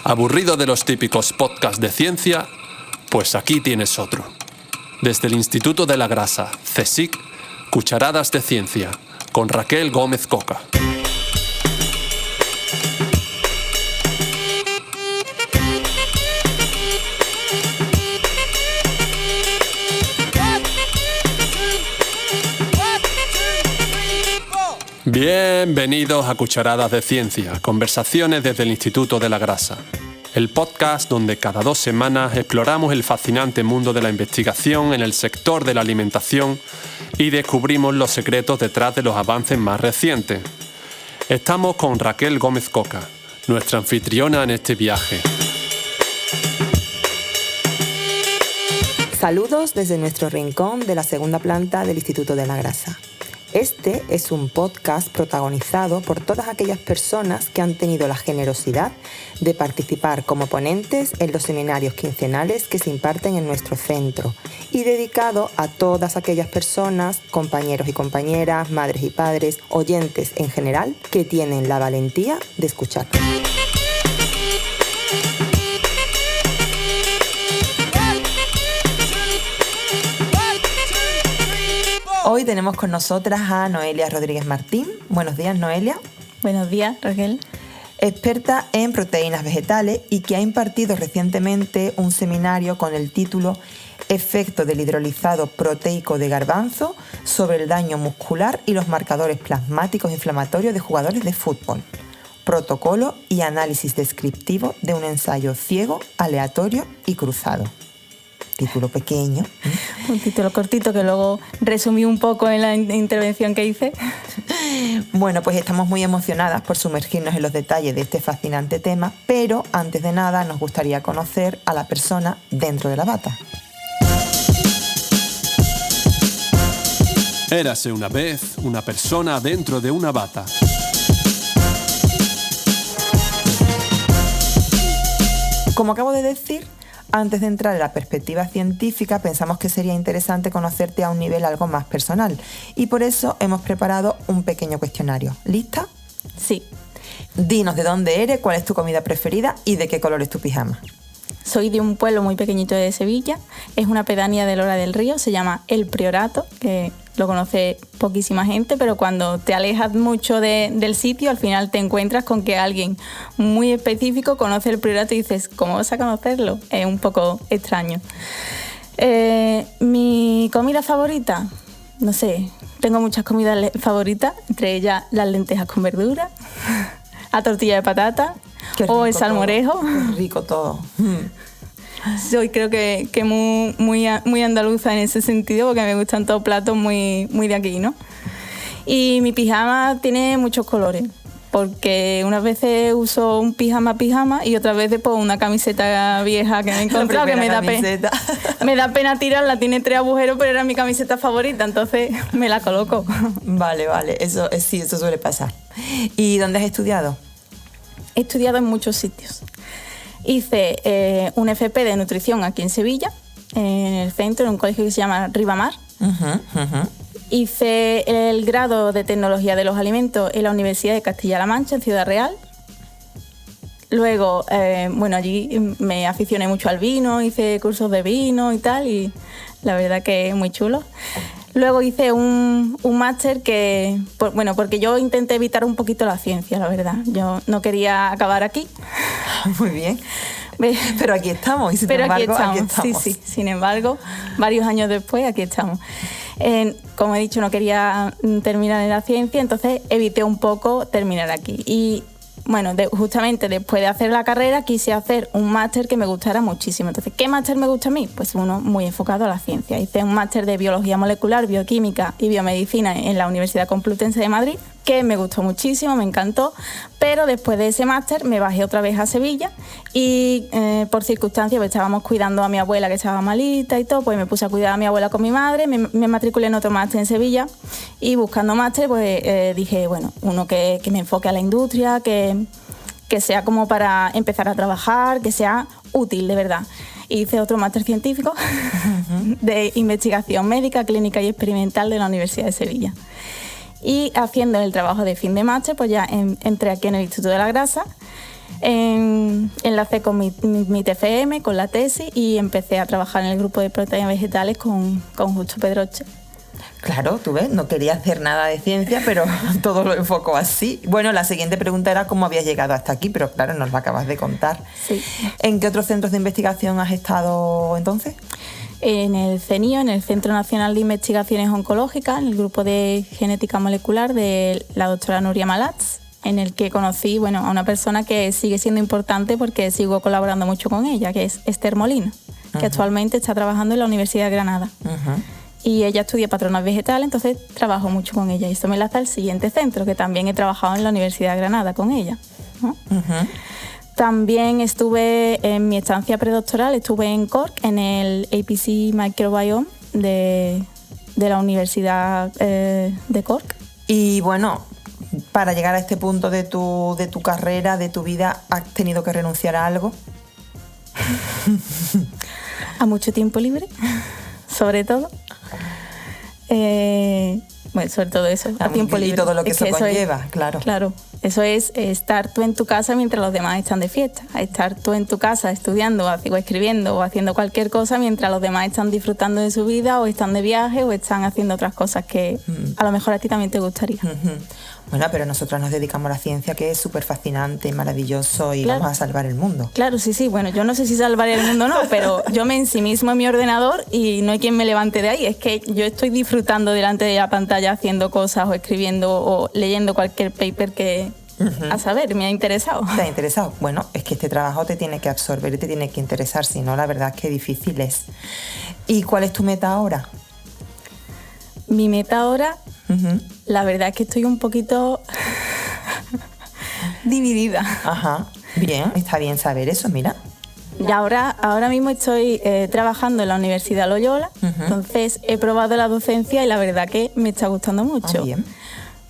¿Aburrido de los típicos podcasts de ciencia? Pues aquí tienes otro. Desde el Instituto de la Grasa, CSIC, Cucharadas de Ciencia, con Raquel Gómez Coca. Bienvenidos a Cucharadas de Ciencia, conversaciones desde el Instituto de la Grasa. El podcast donde cada 2 semanas exploramos el fascinante mundo de la investigación en el sector de la alimentación y descubrimos los secretos detrás de los avances más recientes. Estamos con Raquel Gómez Coca, nuestra anfitriona en este viaje. Saludos desde nuestro rincón de la segunda planta del Instituto de la Grasa. Este es un podcast protagonizado por todas aquellas personas que han tenido la generosidad de participar como ponentes en los seminarios quincenales que se imparten en nuestro centro y dedicado a todas aquellas personas, compañeros y compañeras, madres y padres, oyentes en general, que tienen la valentía de escuchar. Hoy tenemos con nosotras a Noelia Rodríguez Martín. Buenos días, Noelia. Buenos días, Raquel. Experta en proteínas vegetales y que ha impartido recientemente un seminario con el título Efecto del hidrolizado proteico de garbanzo sobre el daño muscular y los marcadores plasmáticos inflamatorios de jugadores de fútbol. Protocolo y análisis descriptivo de un ensayo ciego, aleatorio y cruzado. Título pequeño. Un título cortito que luego resumí un poco en la intervención que hice. Bueno, pues estamos muy emocionadas por sumergirnos en los detalles de este fascinante tema, pero antes de nada nos gustaría conocer a la persona dentro de la bata. Érase una vez una persona dentro de una bata. Como acabo de decir, antes de entrar en la perspectiva científica, pensamos que sería interesante conocerte a un nivel algo más personal y por eso hemos preparado un pequeño cuestionario. ¿Lista? Sí. Dinos de dónde eres, cuál es tu comida preferida y de qué color es tu pijama. Soy de un pueblo muy pequeñito de Sevilla, es una pedanía de Lora del Río, se llama El Priorato, que lo conoce poquísima gente, pero cuando te alejas mucho del sitio, al final te encuentras con que alguien muy específico conoce El Priorato y dices, ¿cómo vas a conocerlo? Es un poco extraño. Mi comida favorita, no sé, tengo muchas comidas favoritas, entre ellas las lentejas con verdura, la tortilla de patata o el salmorejo. Todo. Qué rico todo. Soy creo que muy andaluza en ese sentido porque me gustan todos platos muy de aquí, ¿no? Y mi pijama tiene muchos colores porque unas veces uso un pijama y otras veces pues una camiseta vieja que me he encontrado que me da pena tirarla, tiene 3 agujeros pero era mi camiseta favorita, entonces me la coloco. Vale, eso suele pasar. ¿Y dónde has estudiado? He estudiado en muchos sitios. Hice un FP de nutrición aquí en Sevilla, en el centro, en un colegio que se llama Ribamar. Hice el grado de tecnología de los alimentos en la Universidad de Castilla-La Mancha, en Ciudad Real. Luego, allí me aficioné mucho al vino, hice cursos de vino y tal, y la verdad que es muy chulo. Luego hice un máster porque yo intenté evitar un poquito la ciencia, la verdad. Yo no quería acabar aquí. Muy bien. Pero aquí estamos. Y aquí estamos. Sí. Sin embargo, varios años después, aquí estamos. Como he dicho, no quería terminar en la ciencia, entonces evité un poco terminar aquí. Y bueno, justamente después de hacer la carrera quise hacer un máster que me gustara muchísimo. Entonces, ¿qué máster me gusta a mí? Pues uno muy enfocado a la ciencia. Hice un máster de Biología Molecular, Bioquímica y Biomedicina en la Universidad Complutense de Madrid, que me gustó muchísimo, me encantó, pero después de ese máster me bajé otra vez a Sevilla y por circunstancias pues, estábamos cuidando a mi abuela que estaba malita y todo, pues me puse a cuidar a mi abuela con mi madre, me matriculé en otro máster en Sevilla y buscando máster pues dije, bueno, uno que me enfoque a la industria, que sea como para empezar a trabajar, que sea útil de verdad. Hice otro máster científico de investigación médica, clínica y experimental de la Universidad de Sevilla. Y haciendo el trabajo de fin de máster, pues ya entré aquí en el Instituto de la Grasa Enlacé con mi TFM, con la tesis, y empecé a trabajar en el grupo de proteínas vegetales con Justo Pedroche. Claro, tú ves, no quería hacer nada de ciencia, pero todo lo enfocó así. Bueno, la siguiente pregunta era cómo habías llegado hasta aquí, pero claro, nos lo acabas de contar. Sí. ¿En qué otros centros de investigación has estado entonces? En el CENIO, en el Centro Nacional de Investigaciones Oncológicas, en el grupo de genética molecular de la doctora Nuria Malats, en el que conocí a una persona que sigue siendo importante porque sigo colaborando mucho con ella, que es Esther Molina, que actualmente está trabajando en la Universidad de Granada. Y ella estudia patronas vegetales, entonces trabajo mucho con ella. Y esto me enlaza al siguiente centro, que también he trabajado en la Universidad de Granada con ella, ¿no? También estuve en mi estancia predoctoral, estuve en Cork, en el APC Microbiome de la Universidad de Cork. Y bueno, para llegar a este punto de tu carrera, de tu vida, ¿has tenido que renunciar a algo? A mucho tiempo libre, sobre todo. Sobre todo eso, a tiempo libre. Y todo lo que eso conlleva, claro. Claro, eso es estar tú en tu casa mientras los demás están de fiesta. Estar tú en tu casa estudiando o escribiendo o haciendo cualquier cosa mientras los demás están disfrutando de su vida o están de viaje o están haciendo otras cosas que a lo mejor a ti también te gustaría. Bueno, pero nosotros nos dedicamos a la ciencia, que es súper fascinante, maravilloso, y claro, vamos a salvar el mundo. Claro, sí. Bueno, yo no sé si salvaré el mundo o no, pero yo me ensimismo en mi ordenador y no hay quien me levante de ahí. Es que yo estoy disfrutando delante de la pantalla haciendo cosas o escribiendo o leyendo cualquier paper que, a saber, me ha interesado. ¿Te ha interesado? Bueno, es que este trabajo te tiene que absorber y te tiene que interesar, si no, la verdad es que difícil es. ¿Y cuál es tu meta ahora? Mi meta ahora... La verdad es que estoy un poquito dividida. Ajá, bien, está bien saber eso, mira. Y ahora mismo estoy trabajando en la Universidad Loyola, entonces he probado la docencia y la verdad que me está gustando mucho. Bien.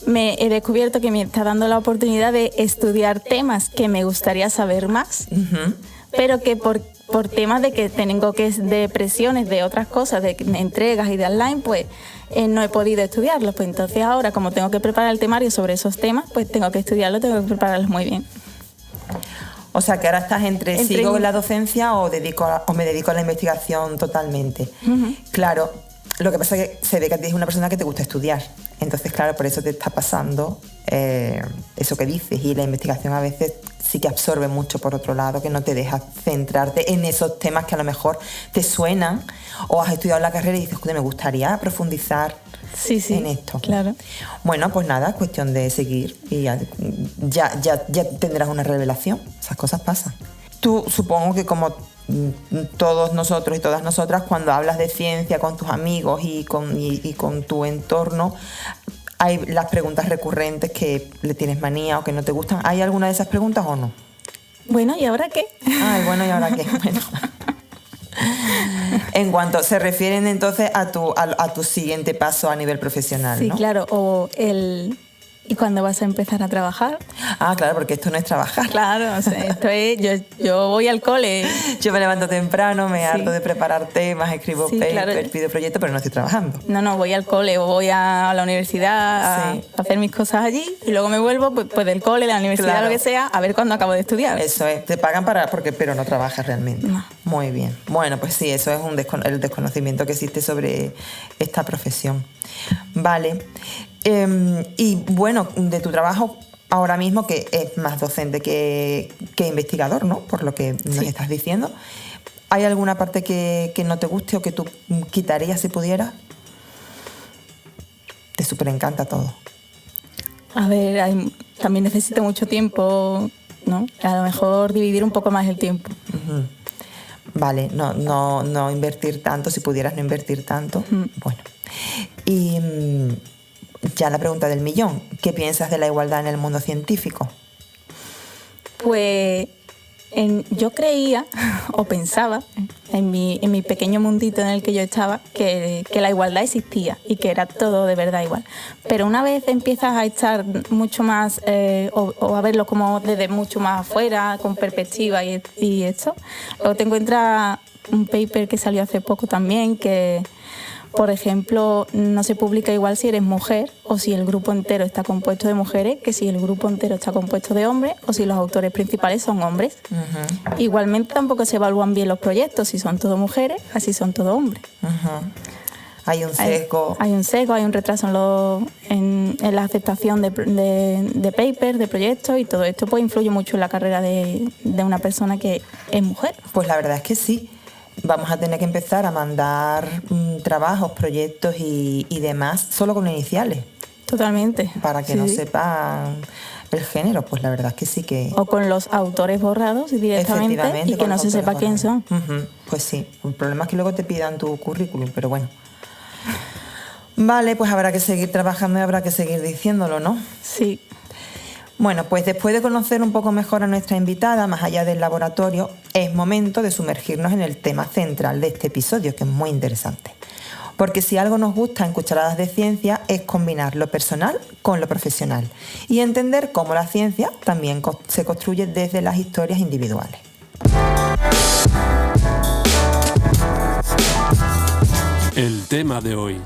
Me he descubierto que me está dando la oportunidad de estudiar temas que me gustaría saber más, pero que por temas de que tengo de presiones de otras cosas, de entregas y de online, pues no he podido estudiarlos. Pues entonces ahora, como tengo que preparar el temario sobre esos temas, pues tengo que estudiarlos, tengo que prepararlos muy bien. O sea, que ahora estás ¿sigo en la docencia o me dedico a la investigación totalmente? Claro, lo que pasa es que se ve que eres una persona que te gusta estudiar. Entonces, claro, por eso te está pasando eso que dices. Y la investigación a veces sí que absorbe mucho por otro lado, que no te deja centrarte en esos temas que a lo mejor te suenan o has estudiado la carrera y dices, me gustaría profundizar en esto. Claro. Bueno, pues nada, es cuestión de seguir y ya tendrás una revelación. Esas cosas pasan. Tú, supongo que como todos nosotros y todas nosotras, cuando hablas de ciencia con tus amigos y con tu entorno, hay las preguntas recurrentes que le tienes manía o que no te gustan. ¿Hay alguna de esas preguntas o no? Bueno, ¿y ahora qué? El bueno, ¿y ahora qué? Bueno. En cuanto se refieren entonces a tu siguiente paso a nivel profesional, sí, ¿no? Sí, claro. O ¿y cuándo vas a empezar a trabajar? Claro, porque esto no es trabajar. Claro, o sea, esto es... Yo voy al cole. Yo me levanto temprano, me harto de preparar temas, escribo papers, pido proyectos, pero no estoy trabajando. No, voy al cole o voy a la universidad a hacer mis cosas allí y luego me vuelvo pues del cole, la universidad, lo que sea, a ver cuándo acabo de estudiar. Eso es, te pagan pero no trabajas realmente. No. Muy bien. Bueno, pues sí, eso es el desconocimiento que existe sobre esta profesión. Vale. Y bueno, de tu trabajo ahora mismo, que es más docente que investigador, ¿no? Por lo que nos estás diciendo. ¿Hay alguna parte que no te guste o que tú quitarías si pudieras? Te súper encanta todo. A ver, también necesito mucho tiempo, ¿no? A lo mejor dividir un poco más el tiempo. Vale, no invertir tanto, si pudieras no invertir tanto. Bueno. Y ya la pregunta del millón. ¿Qué piensas de la igualdad en el mundo científico? Pues yo creía o pensaba en mi pequeño mundito en el que yo estaba que la igualdad existía y que era todo de verdad igual. Pero una vez empiezas a estar mucho más o a verlo como desde mucho más afuera, con perspectiva y esto, luego te encuentras un paper que salió hace poco también que Por ejemplo, no se publica igual si eres mujer o si el grupo entero está compuesto de mujeres que si el grupo entero está compuesto de hombres o si los autores principales son hombres. Uh-huh. Igualmente tampoco se evalúan bien los proyectos, si son todos mujeres, así son todos hombres. Uh-huh. Hay un sesgo. Hay un sesgo, hay un retraso en la aceptación de papers, de proyectos, y todo esto pues influye mucho en la carrera de una persona que es mujer. Pues la verdad es que sí. Vamos a tener que empezar a mandar trabajos, proyectos y demás solo con iniciales. Totalmente. Para que no sepan el género, pues la verdad es que sí que... O con los autores borrados directamente y que no se sepa quién son. Uh-huh. Pues sí, el problema es que luego te pidan tu currículum, pero bueno. Vale, pues habrá que seguir trabajando y habrá que seguir diciéndolo, ¿no? Sí. Bueno, pues después de conocer un poco mejor a nuestra invitada, más allá del laboratorio, es momento de sumergirnos en el tema central de este episodio, que es muy interesante. Porque si algo nos gusta en Cucharadas de Ciencia es combinar lo personal con lo profesional y entender cómo la ciencia también se construye desde las historias individuales. El tema de hoy.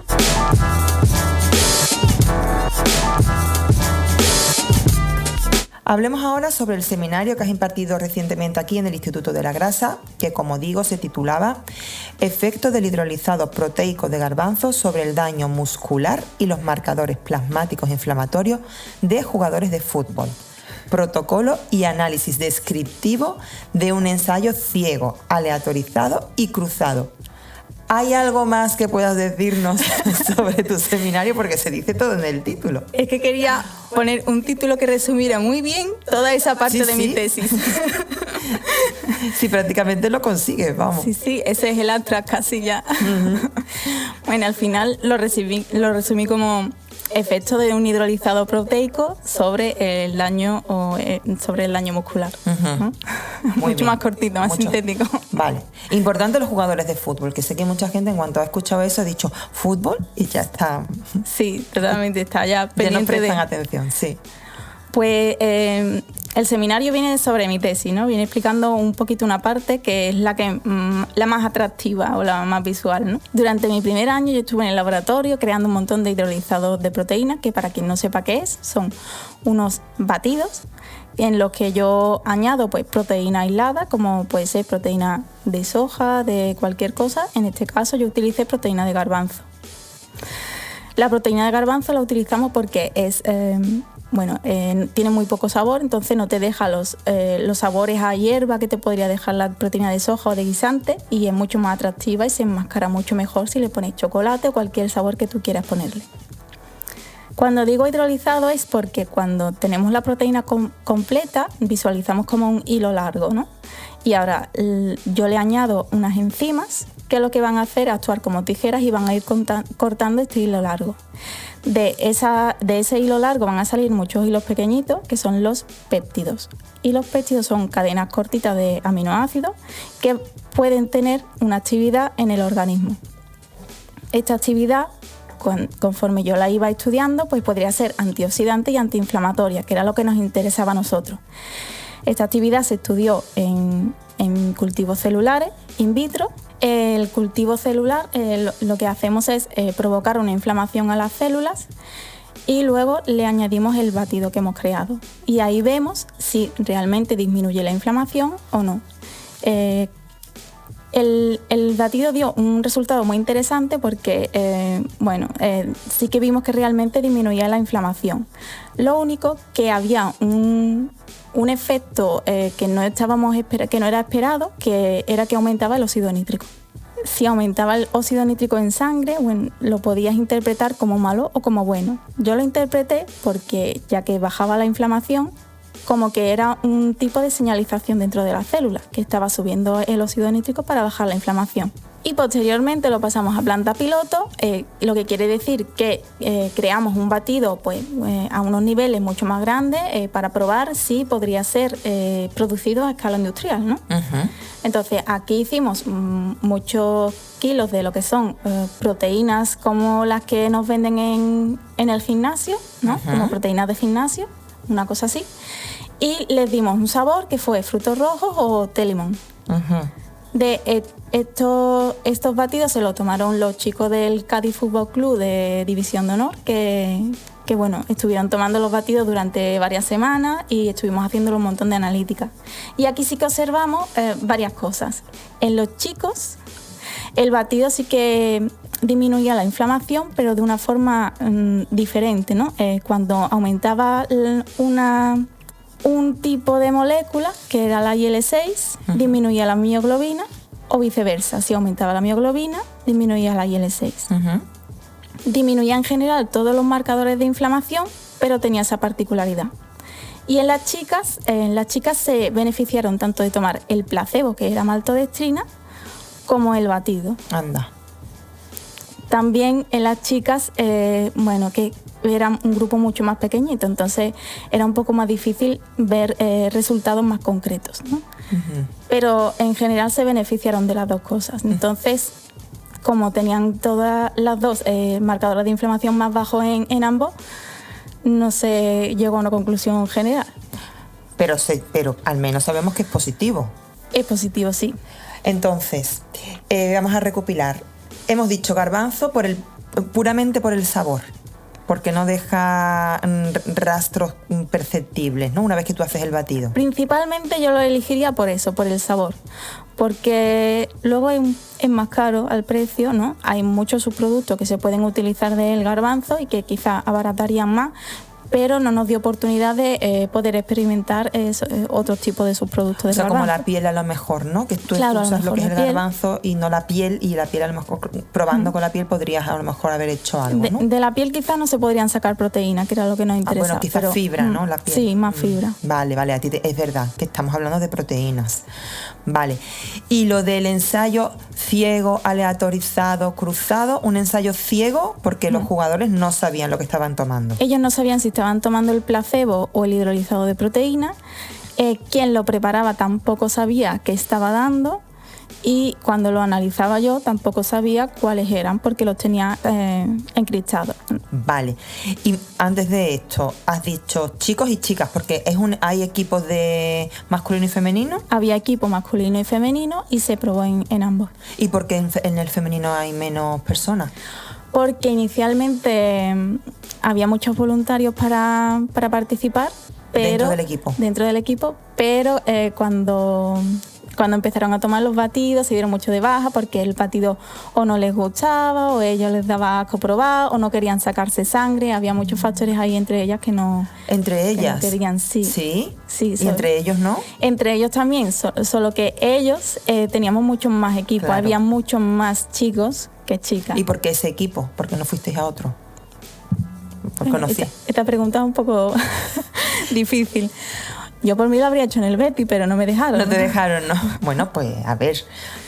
Hablemos ahora sobre el seminario que has impartido recientemente aquí en el Instituto de la Grasa, que como digo se titulaba Efectos del hidrolizado proteico de garbanzo sobre el daño muscular y los marcadores plasmáticos inflamatorios de jugadores de fútbol. Protocolo y análisis descriptivo de un ensayo ciego, aleatorizado y cruzado. ¿Hay algo más que puedas decirnos sobre tu seminario? Porque se dice todo en el título. Es que quería poner un título que resumiera muy bien toda esa parte de mi tesis. Sí, prácticamente lo consigues, vamos. Sí, ese es el abstract casi ya. Uh-huh. Bueno, al final lo resumí como efecto de un hidrolizado proteico sobre el daño muscular. Uh-huh. ¿No? Mucho más cortito, más sintético. Vale. Importante los jugadores de fútbol, que sé que mucha gente en cuanto ha escuchado eso ha dicho fútbol y ya está. Sí, totalmente, está ya pendiente. Ya no prestan atención, sí. Pues el seminario viene sobre mi tesis, ¿no? Viene explicando un poquito una parte que es la más atractiva o la más visual, ¿no? Durante mi primer año yo estuve en el laboratorio creando un montón de hidrolizados de proteínas, que para quien no sepa qué es, son unos batidos en los que yo añado pues proteína aislada, como puede ser proteína de soja, de cualquier cosa. En este caso yo utilicé proteína de garbanzo. La proteína de garbanzo la utilizamos porque es... tiene muy poco sabor, entonces no te deja los sabores a hierba que te podría dejar la proteína de soja o de guisante, y es mucho más atractiva y se enmascara mucho mejor si le pones chocolate o cualquier sabor que tú quieras ponerle. Cuando digo hidrolizado es porque cuando tenemos la proteína completa visualizamos como un hilo largo, ¿no? Y ahora yo le añado unas enzimas que lo que van a hacer es actuar como tijeras y van a ir cortando este hilo largo. De ese hilo largo van a salir muchos hilos pequeñitos que son los péptidos. Y los péptidos son cadenas cortitas de aminoácidos que pueden tener una actividad en el organismo. Esta actividad, conforme yo la iba estudiando, pues podría ser antioxidante y antiinflamatoria, que era lo que nos interesaba a nosotros. Esta actividad se estudió en cultivos celulares in vitro. El cultivo celular lo que hacemos es provocar una inflamación a las células y luego le añadimos el batido que hemos creado. Y ahí vemos si realmente disminuye la inflamación o no. El batido dio un resultado muy interesante porque sí que vimos que realmente disminuía la inflamación. Lo único que había un efecto que no era esperado, que era que aumentaba el óxido nítrico. Si aumentaba el óxido nítrico en sangre, lo podías interpretar como malo o como bueno. Yo lo interpreté porque, ya que bajaba la inflamación, como que era un tipo de señalización dentro de las células, que estaba subiendo el óxido nítrico para bajar la inflamación. Y posteriormente lo pasamos a planta piloto, lo que quiere decir que creamos un batido a unos niveles mucho más grandes para probar si podría ser producido a escala industrial, ¿no? Uh-huh. Entonces aquí hicimos muchos kilos de lo que son proteínas como las que nos venden en el gimnasio, ¿no? Uh-huh. Como proteínas de gimnasio, una cosa así. Y les dimos un sabor que fue frutos rojos o té limón. Uh-huh. Estos batidos se los tomaron los chicos del Cádiz Fútbol Club de División de Honor, que bueno, estuvieron tomando los batidos durante varias semanas y estuvimos haciendo un montón de analíticas. Y aquí sí que observamos varias cosas. En los chicos, el batido sí que disminuía la inflamación, pero de una forma diferente, ¿no? Cuando aumentaba un tipo de molécula, que era la IL-6, disminuía la mioglobina, o viceversa. Si aumentaba la mioglobina, disminuía la IL-6. Disminuía en general todos los marcadores de inflamación, pero tenía esa particularidad. Y en las chicas se beneficiaron tanto de tomar el placebo, que era maltodextrina, como el batido. Anda. También en las chicas, que eran un grupo mucho más pequeñito, entonces era un poco más difícil ver resultados más concretos, ¿no? Pero en general se beneficiaron de las dos cosas. Entonces, como tenían todas las dos marcadores de inflamación más bajos en ambos, no se llegó a una conclusión general. Pero al menos sabemos que es positivo. Es positivo, sí. Entonces, vamos a recopilar. Hemos dicho garbanzo puramente por el sabor, porque no deja rastros perceptibles, ¿no? Una vez que tú haces el batido. Principalmente yo lo elegiría por eso, por el sabor, porque luego es más caro al precio, ¿no? Hay muchos subproductos que se pueden utilizar del garbanzo y que quizás abaratarían más, pero no nos dio oportunidad de poder experimentar otros tipos de subproductos del garbanzo. Como la piel a lo mejor, ¿no? Que tú usas lo que es el garbanzo y no la piel, y la piel a lo mejor probando con la piel podrías a lo mejor haber hecho algo, ¿no? De la piel quizás no se podrían sacar proteínas, que era lo que nos interesa. Bueno, quizás fibra, ¿no? La piel. Sí, más fibra. Vale, a ti es verdad que estamos hablando de proteínas. Vale. Y lo del ensayo ciego, aleatorizado, cruzado, un ensayo ciego porque los jugadores no sabían lo que estaban tomando. Ellos no sabían si estaban tomando el placebo o el hidrolizado de proteína. Quien lo preparaba tampoco sabía qué estaba dando, y cuando lo analizaba yo tampoco sabía cuáles eran porque los tenía encriptados. Vale. Y antes de esto, has dicho chicos y chicas, porque hay equipos de masculino y femenino. Había equipo masculino y femenino y se probó en ambos. ¿Y por qué en el femenino hay menos personas? Porque inicialmente había muchos voluntarios para participar, pero dentro del equipo, pero cuando empezaron a tomar los batidos se dieron mucho de baja porque el batido o no les gustaba, o ellos les daba asco probar, o no querían sacarse sangre. Había muchos factores ahí entre ellas que no... ¿Entre ellas? Que no querían, sí. ¿Sí? Sí. ¿Y entre ellos no? Entre ellos también, solo que ellos teníamos muchos más equipos, claro. Había muchos más chicos que chicas. ¿Y por qué ese equipo? ¿Por qué no fuisteis a otro? ¿Por conocí? Esta pregunta es un poco difícil. Yo por mí lo habría hecho en el Betis, pero no me dejaron. No te dejaron, ¿no? Bueno, pues a ver,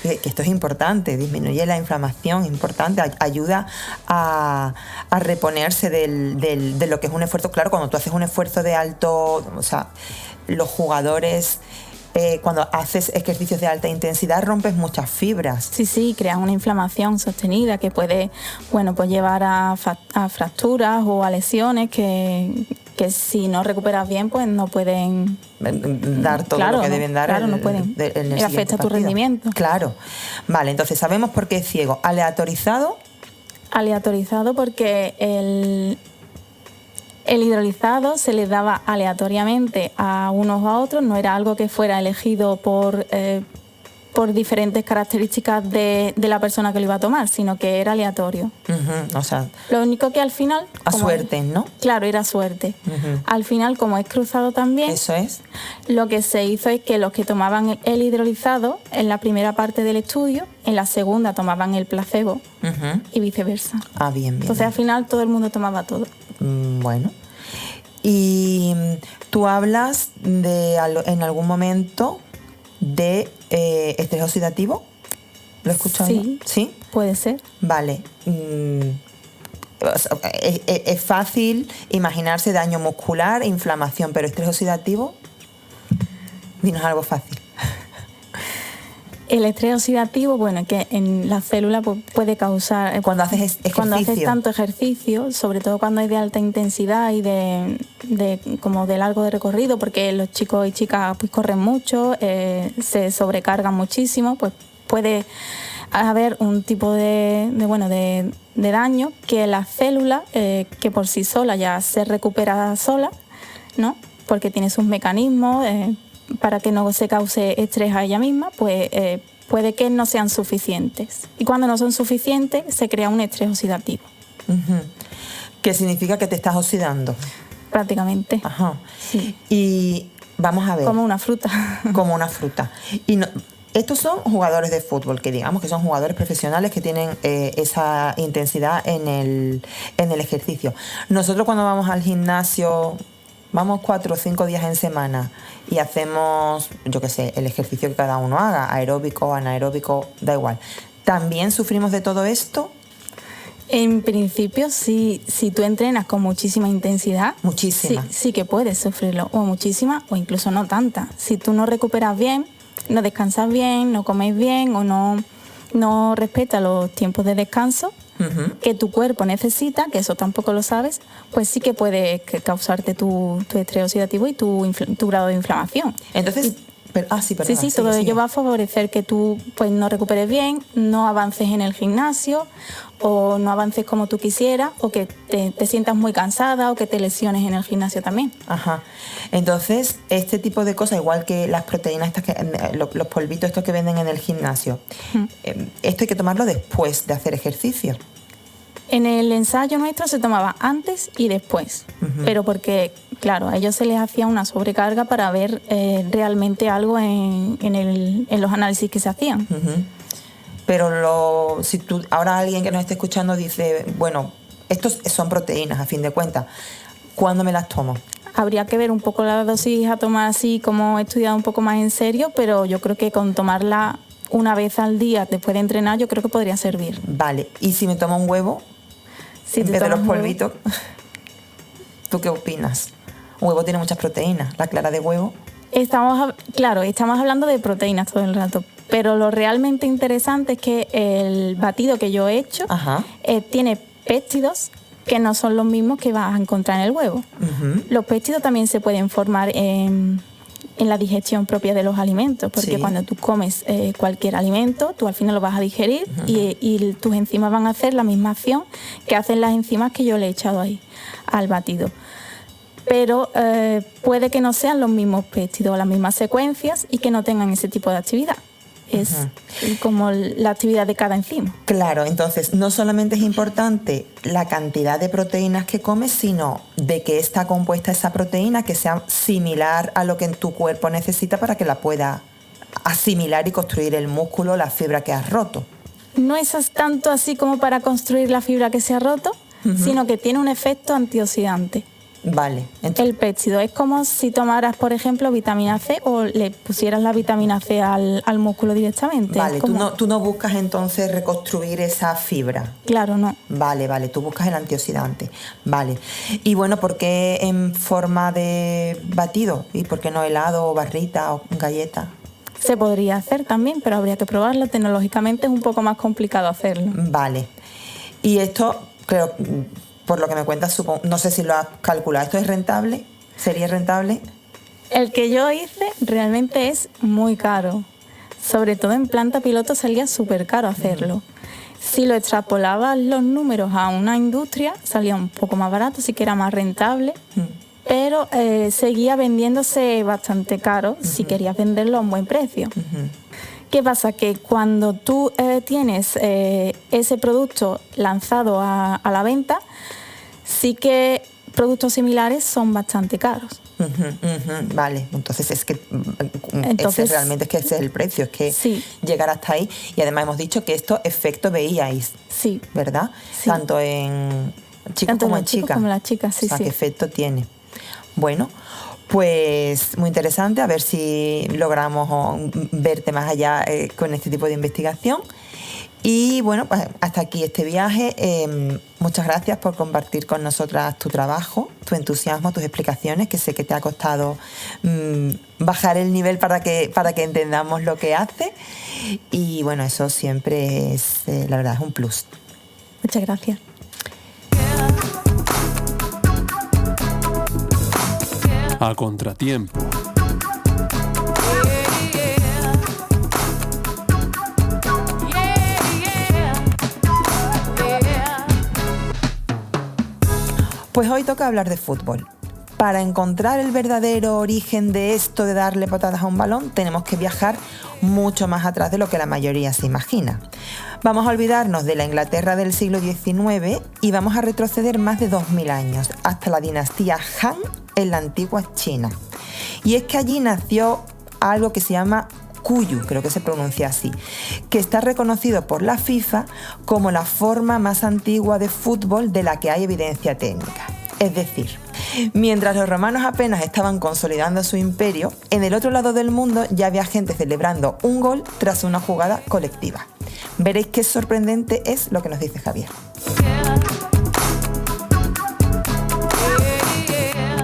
que esto es importante, disminuye la inflamación, importante, ayuda a reponerse de lo que es un esfuerzo. Claro, cuando tú haces un esfuerzo de alto, o sea, los jugadores... cuando haces ejercicios de alta intensidad rompes muchas fibras. Sí, creas una inflamación sostenida que puede, pues llevar a fracturas o a lesiones que si no recuperas bien, pues no pueden dar todo lo que deben dar. Claro, no pueden. Y afecta tu rendimiento. Claro. Vale, entonces sabemos por qué es ciego. Aleatorizado. Aleatorizado porque el hidrolizado se les daba aleatoriamente a unos o a otros, no era algo que fuera elegido por diferentes características de la persona que lo iba a tomar, sino que era aleatorio. O sea, lo único que al final... A suerte, ¿no? Claro, era suerte. Al final, como es cruzado también... Eso es. Lo que se hizo es que los que tomaban el hidrolizado en la primera parte del estudio, en la segunda tomaban el placebo y viceversa. Ah, bien. Entonces, al final, todo el mundo tomaba todo. Bueno. Y tú hablas en algún momento de estrés oxidativo. ¿Lo he escuchado? Sí, puede ser. Vale. Es fácil imaginarse daño muscular, inflamación, pero estrés oxidativo, dinos algo fácil. El estrés oxidativo, bueno, que en la célula puede causar... Cuando haces ejercicio. Cuando haces tanto ejercicio, sobre todo cuando hay de alta intensidad y como de largo de recorrido, porque los chicos y chicas pues corren mucho, se sobrecargan muchísimo, pues puede haber un tipo de daño que la célula, que por sí sola ya se recupera sola, ¿no? Porque tiene sus mecanismos para que no se cause estrés a ella misma, pues puede que no sean suficientes. Y cuando no son suficientes, se crea un estrés oxidativo. Uh-huh. ¿Qué significa que te estás oxidando? Prácticamente. Ajá. Sí. Y vamos a ver. Como una fruta. Como una fruta. Y no, estos son jugadores de fútbol, que digamos que son jugadores profesionales que tienen esa intensidad en el ejercicio. Nosotros cuando vamos al gimnasio, vamos 4 o 5 días en semana y hacemos, yo qué sé, el ejercicio que cada uno haga, aeróbico, anaeróbico, da igual. ¿También sufrimos de todo esto? En principio, si tú entrenas con muchísima intensidad, muchísima, sí que puedes sufrirlo, o muchísima, o incluso no tanta. Si tú no recuperas bien, no descansas bien, no comes bien o no respetas los tiempos de descanso que tu cuerpo necesita, que eso tampoco lo sabes, pues sí que puede causarte tu estrés oxidativo y tu grado de inflamación. Entonces, sí, todo ello va a favorecer que tú pues no recuperes bien, no avances en el gimnasio o no avances como tú quisieras, o que te sientas muy cansada o que te lesiones en el gimnasio también. Ajá. Entonces, este tipo de cosas, igual que las proteínas estas los polvitos estos que venden en el gimnasio, esto hay que tomarlo después de hacer ejercicio. En el ensayo nuestro se tomaba antes y después, pero porque, claro, a ellos se les hacía una sobrecarga para ver realmente algo en los análisis que se hacían. Pero si tú, ahora alguien que nos esté escuchando dice, bueno, estos son proteínas a fin de cuentas, ¿cuándo me las tomo? Habría que ver un poco la dosis a tomar, así como he estudiado un poco más en serio, pero yo creo que con tomarla una vez al día después de entrenar, yo creo que podría servir. Vale, ¿y si me tomo un huevo en vez de los polvitos? ¿Tú qué opinas? Un huevo tiene muchas proteínas, la clara de huevo. Estamos hablando de proteínas todo el rato, pero lo realmente interesante es que el batido que yo he hecho tiene péptidos que no son los mismos que vas a encontrar en el huevo. Los péptidos también se pueden formar en la digestión propia de los alimentos, porque cuando tú comes cualquier alimento, tú al final lo vas a digerir y tus enzimas van a hacer la misma acción que hacen las enzimas que yo le he echado ahí al batido. Pero puede que no sean los mismos péptidos o las mismas secuencias y que no tengan ese tipo de actividad. Es como la actividad de cada enzima. Claro, entonces no solamente es importante la cantidad de proteínas que comes, sino de qué está compuesta esa proteína, que sea similar a lo que tu cuerpo necesita para que la pueda asimilar y construir el músculo, la fibra que has roto. No es tanto así como para construir la fibra que se ha roto, sino que tiene un efecto antioxidante. Vale. El péptido es como si tomaras, por ejemplo, vitamina C o le pusieras la vitamina C al músculo directamente. Vale, tú no buscas entonces reconstruir esa fibra. Claro, no. Vale, tú buscas el antioxidante. Vale. Y bueno, ¿por qué en forma de batido? ¿Y por qué no helado o barrita o galleta? Se podría hacer también, pero habría que probarlo. Tecnológicamente es un poco más complicado hacerlo. Vale. Y esto, creo, por lo que me cuentas, no sé si lo has calculado. ¿Esto es rentable? ¿Sería rentable? El que yo hice realmente es muy caro. Sobre todo en planta piloto salía súper caro hacerlo. Si lo extrapolabas los números a una industria, salía un poco más barato, sí que era más rentable. Pero seguía vendiéndose bastante caro si querías venderlo a un buen precio. ¿Qué pasa? Que cuando tú tienes ese producto lanzado a la venta, sí que productos similares son bastante caros. Vale, entonces es que realmente es que ese es el precio, es que llegar hasta ahí. Y además hemos dicho que esto efecto veíais, ¿verdad? Sí. Tanto en chicos como en chicas. Como las chicas, sí. O sea, ¿qué efecto tiene? Bueno, pues muy interesante, a ver si logramos verte más allá con este tipo de investigación. Y bueno, pues hasta aquí este viaje. Muchas gracias por compartir con nosotras tu trabajo, tu entusiasmo, tus explicaciones, que sé que te ha costado bajar el nivel para que entendamos lo que hace. Y bueno, eso siempre es, la verdad, es un plus. Muchas gracias. A contratiempo. Pues hoy toca hablar de fútbol. Para encontrar el verdadero origen de esto de darle patadas a un balón, tenemos que viajar mucho más atrás de lo que la mayoría se imagina. Vamos a olvidarnos de la Inglaterra del siglo XIX y vamos a retroceder más de 2000 años, hasta la dinastía Han en la antigua China. Y es que allí nació algo que se llama Cuyu, creo que se pronuncia así, que está reconocido por la FIFA como la forma más antigua de fútbol de la que hay evidencia técnica. Es decir, mientras los romanos apenas estaban consolidando su imperio, en el otro lado del mundo ya había gente celebrando un gol tras una jugada colectiva. Veréis qué sorprendente es lo que nos dice Javier.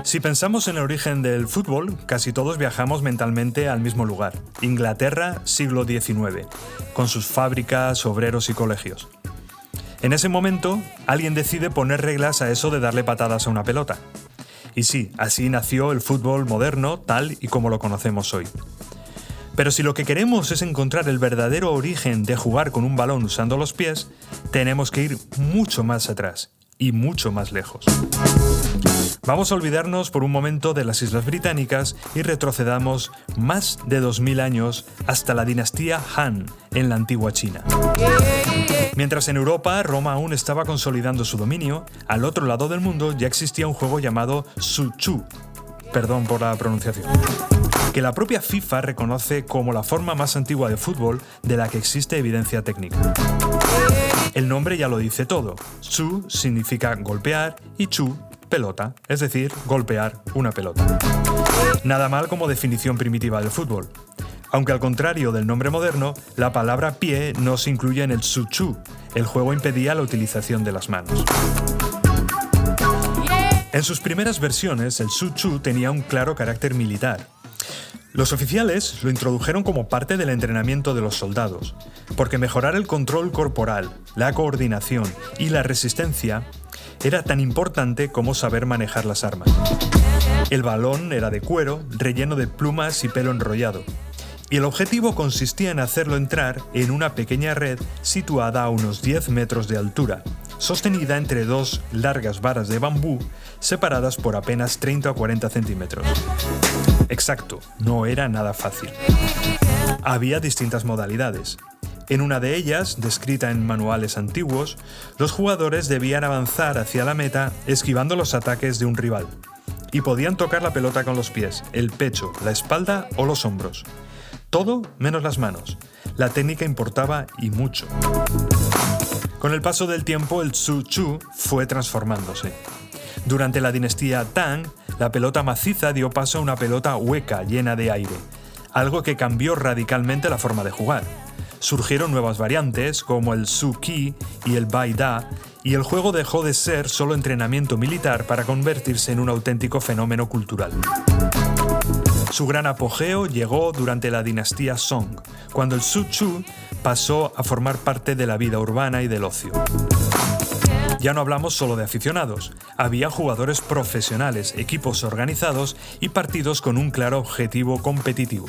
Si pensamos en el origen del fútbol, casi todos viajamos mentalmente al mismo lugar, Inglaterra, siglo XIX, con sus fábricas, obreros y colegios. En ese momento, alguien decide poner reglas a eso de darle patadas a una pelota. Y sí, así nació el fútbol moderno, tal y como lo conocemos hoy. Pero si lo que queremos es encontrar el verdadero origen de jugar con un balón usando los pies, tenemos que ir mucho más atrás y mucho más lejos. Vamos a olvidarnos por un momento de las Islas Británicas y retrocedamos más de 2000 años hasta la dinastía Han en la antigua China. Mientras en Europa Roma aún estaba consolidando su dominio, al otro lado del mundo ya existía un juego llamado Tzu Chu, perdón por la pronunciación, que la propia FIFA reconoce como la forma más antigua de fútbol de la que existe evidencia técnica. El nombre ya lo dice todo. Tzu significa golpear y Chu, pelota, es decir, golpear una pelota. Nada mal como definición primitiva del fútbol. Aunque al contrario del nombre moderno, la palabra pie no se incluye en el Tzu Chu. El juego impedía la utilización de las manos. En sus primeras versiones, el Tzu Chu tenía un claro carácter militar. Los oficiales lo introdujeron como parte del entrenamiento de los soldados, porque mejorar el control corporal, la coordinación y la resistencia era tan importante como saber manejar las armas. El balón era de cuero, relleno de plumas y pelo enrollado, y el objetivo consistía en hacerlo entrar en una pequeña red situada a unos 10 metros de altura, sostenida entre dos largas varas de bambú separadas por apenas 30 o 40 centímetros. Exacto, no era nada fácil. Había distintas modalidades. En una de ellas, descrita en manuales antiguos, los jugadores debían avanzar hacia la meta esquivando los ataques de un rival, y podían tocar la pelota con los pies, el pecho, la espalda o los hombros. Todo menos las manos. La técnica importaba y mucho. Con el paso del tiempo, el Tzu Chu fue transformándose. Durante la dinastía Tang, la pelota maciza dio paso a una pelota hueca, llena de aire, algo que cambió radicalmente la forma de jugar. Surgieron nuevas variantes, como el Tzu Ki y el Bai Da, y el juego dejó de ser solo entrenamiento militar para convertirse en un auténtico fenómeno cultural. Su gran apogeo llegó durante la dinastía Song, cuando el Tzu Chu pasó a formar parte de la vida urbana y del ocio. Ya no hablamos solo de aficionados, había jugadores profesionales, equipos organizados y partidos con un claro objetivo competitivo.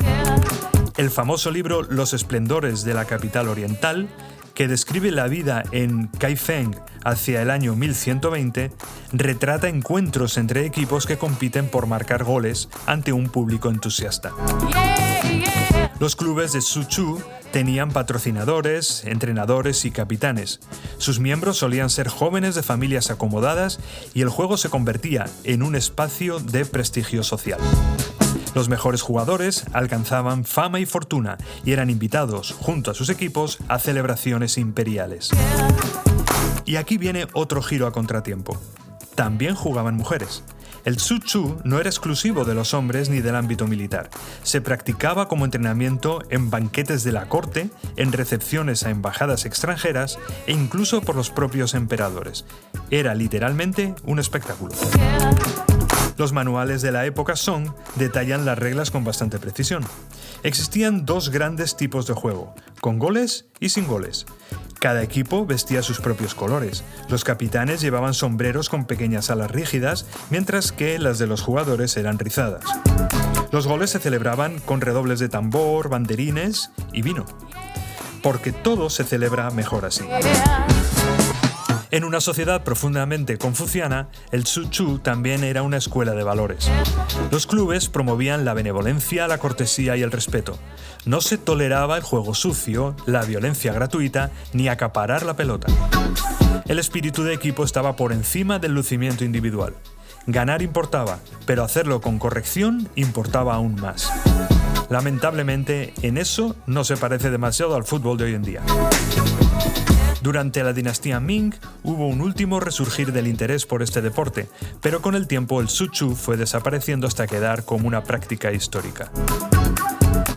El famoso libro Los esplendores de la capital oriental, que describe la vida en Kaifeng hacia el año 1120, retrata encuentros entre equipos que compiten por marcar goles ante un público entusiasta. Los clubes de Tzu Chu tenían patrocinadores, entrenadores y capitanes. Sus miembros solían ser jóvenes de familias acomodadas y el juego se convertía en un espacio de prestigio social. Los mejores jugadores alcanzaban fama y fortuna y eran invitados, junto a sus equipos, a celebraciones imperiales. Y aquí viene otro giro a contratiempo. También jugaban mujeres. El Tzu Chu no era exclusivo de los hombres ni del ámbito militar. Se practicaba como entrenamiento en banquetes de la corte, en recepciones a embajadas extranjeras e incluso por los propios emperadores. Era literalmente un espectáculo. Los manuales de la época Song detallan las reglas con bastante precisión. Existían dos grandes tipos de juego, con goles y sin goles. Cada equipo vestía sus propios colores. Los capitanes llevaban sombreros con pequeñas alas rígidas, mientras que las de los jugadores eran rizadas. Los goles se celebraban con redobles de tambor, banderines y vino. Porque todo se celebra mejor así. En una sociedad profundamente confuciana, el Tzu también era una escuela de valores. Los clubes promovían la benevolencia, la cortesía y el respeto. No se toleraba el juego sucio, la violencia gratuita, ni acaparar la pelota. El espíritu de equipo estaba por encima del lucimiento individual. Ganar importaba, pero hacerlo con corrección importaba aún más. Lamentablemente, en eso no se parece demasiado al fútbol de hoy en día. Durante la dinastía Ming hubo un último resurgir del interés por este deporte, pero con el tiempo el Tzu fue desapareciendo hasta quedar como una práctica histórica.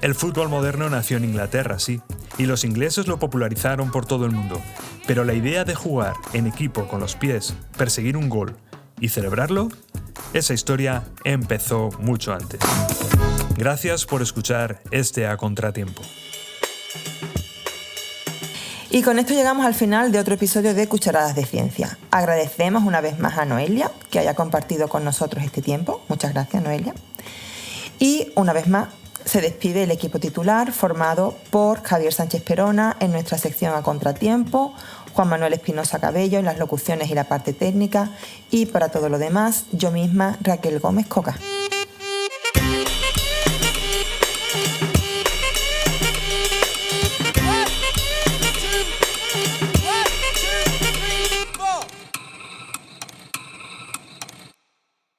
El fútbol moderno nació en Inglaterra, sí, y los ingleses lo popularizaron por todo el mundo, pero la idea de jugar en equipo con los pies, perseguir un gol y celebrarlo, esa historia empezó mucho antes. Gracias por escuchar este A Contratiempo. Y con esto llegamos al final de otro episodio de Cucharadas de Ciencia. Agradecemos una vez más a Noelia que haya compartido con nosotros este tiempo. Muchas gracias, Noelia. Y una vez más se despide el equipo titular formado por Javier Sánchez Perona en nuestra sección A Contratiempo, Juan Manuel Espinosa Cabello en las locuciones y la parte técnica, y para todo lo demás, yo misma, Raquel Gómez Coca.